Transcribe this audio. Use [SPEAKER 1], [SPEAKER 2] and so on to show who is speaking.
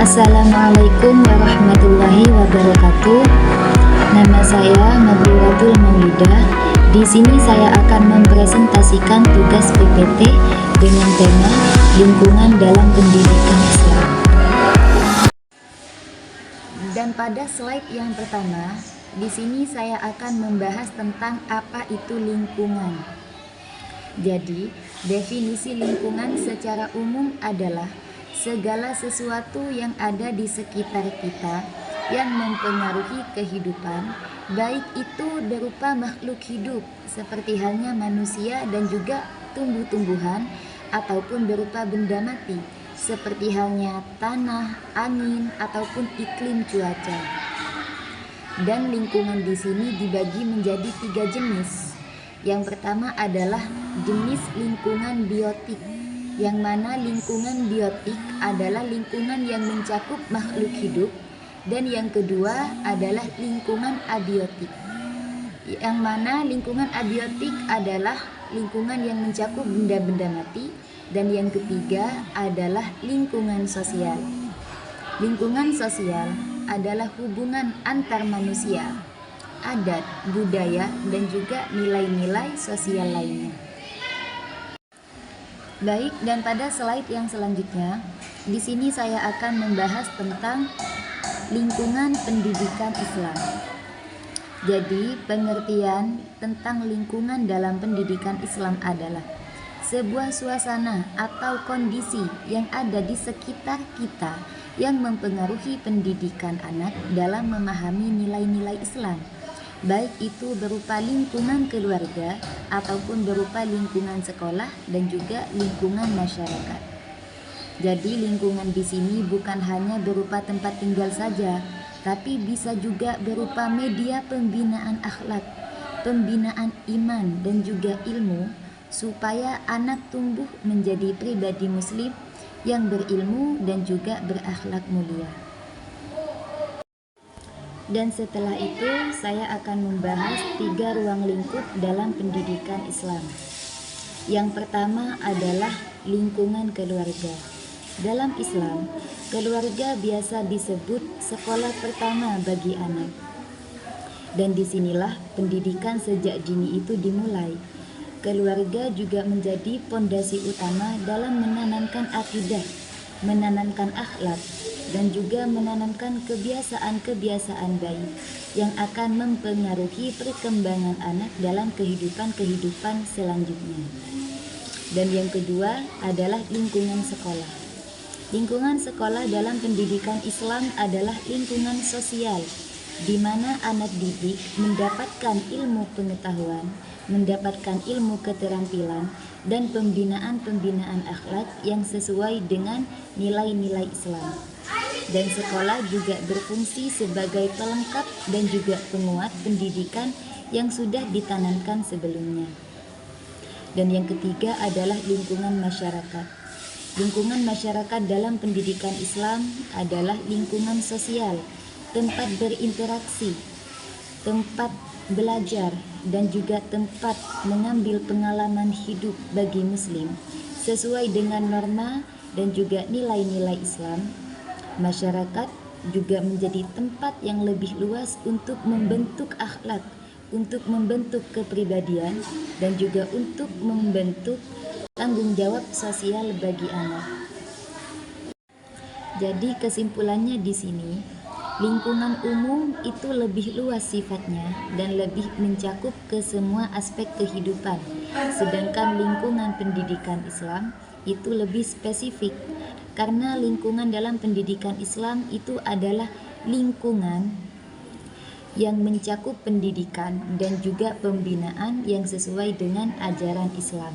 [SPEAKER 1] Assalamualaikum warahmatullahi wabarakatuh. Nama saya Nabilatul Maulidah. Di sini saya akan mempresentasikan tugas PPT dengan tema lingkungan dalam pendidikan Islam. Dan pada slide yang pertama, di sini saya akan membahas tentang apa itu lingkungan. Jadi, definisi lingkungan secara umum adalah segala sesuatu yang ada di sekitar kita yang mempengaruhi kehidupan, baik itu berupa makhluk hidup seperti halnya manusia dan juga tumbuh-tumbuhan, ataupun berupa benda mati seperti halnya tanah, angin, ataupun iklim cuaca. Dan lingkungan di sini dibagi menjadi 3 jenis. Yang pertama adalah jenis lingkungan biotik, yang mana lingkungan biotik adalah lingkungan yang mencakup makhluk hidup, dan yang kedua adalah lingkungan abiotik, yang mana lingkungan abiotik adalah lingkungan yang mencakup benda-benda mati, dan yang ketiga adalah lingkungan sosial. Lingkungan sosial adalah hubungan antar manusia, adat, budaya, dan juga nilai-nilai sosial lainnya. Baik, dan pada slide yang selanjutnya, di sini saya akan membahas tentang lingkungan pendidikan Islam. Jadi, pengertian tentang lingkungan dalam pendidikan Islam adalah sebuah suasana atau kondisi yang ada di sekitar kita yang mempengaruhi pendidikan anak dalam memahami nilai-nilai Islam, baik itu berupa lingkungan keluarga ataupun berupa lingkungan sekolah dan juga lingkungan masyarakat. Jadi lingkungan di sini bukan hanya berupa tempat tinggal saja, tapi bisa juga berupa media pembinaan akhlak, pembinaan iman dan juga ilmu, supaya anak tumbuh menjadi pribadi muslim yang berilmu dan juga berakhlak mulia. Dan setelah itu saya akan membahas 3 ruang lingkup dalam pendidikan Islam. Yang pertama adalah lingkungan keluarga. Dalam Islam, keluarga biasa disebut sekolah pertama bagi anak. Dan disinilah pendidikan sejak dini itu dimulai. Keluarga juga menjadi pondasi utama dalam menanamkan akidah, menanamkan akhlak, dan juga menanamkan kebiasaan-kebiasaan baik yang akan mempengaruhi perkembangan anak dalam kehidupan selanjutnya. Dan yang kedua adalah lingkungan sekolah. Lingkungan sekolah dalam pendidikan Islam adalah lingkungan sosial, di mana anak didik mendapatkan ilmu pengetahuan, mendapatkan ilmu keterampilan, dan pembinaan akhlak yang sesuai dengan nilai-nilai Islam. Dan sekolah juga berfungsi sebagai pelengkap dan juga penguat pendidikan yang sudah ditanamkan sebelumnya. Dan yang ketiga adalah lingkungan masyarakat. Lingkungan masyarakat dalam pendidikan Islam adalah lingkungan sosial, tempat berinteraksi, tempat belajar, dan juga tempat mengambil pengalaman hidup bagi muslim sesuai dengan norma dan juga nilai-nilai Islam. Masyarakat juga menjadi tempat yang lebih luas untuk membentuk akhlak, untuk membentuk kepribadian, dan juga untuk membentuk tanggung jawab sosial bagi anak. Jadi kesimpulannya di sini, lingkungan umum itu lebih luas sifatnya dan lebih mencakup ke semua aspek kehidupan. Sedangkan lingkungan pendidikan Islam itu lebih spesifik, karena lingkungan dalam pendidikan Islam itu adalah lingkungan yang mencakup pendidikan dan juga pembinaan yang sesuai dengan ajaran Islam.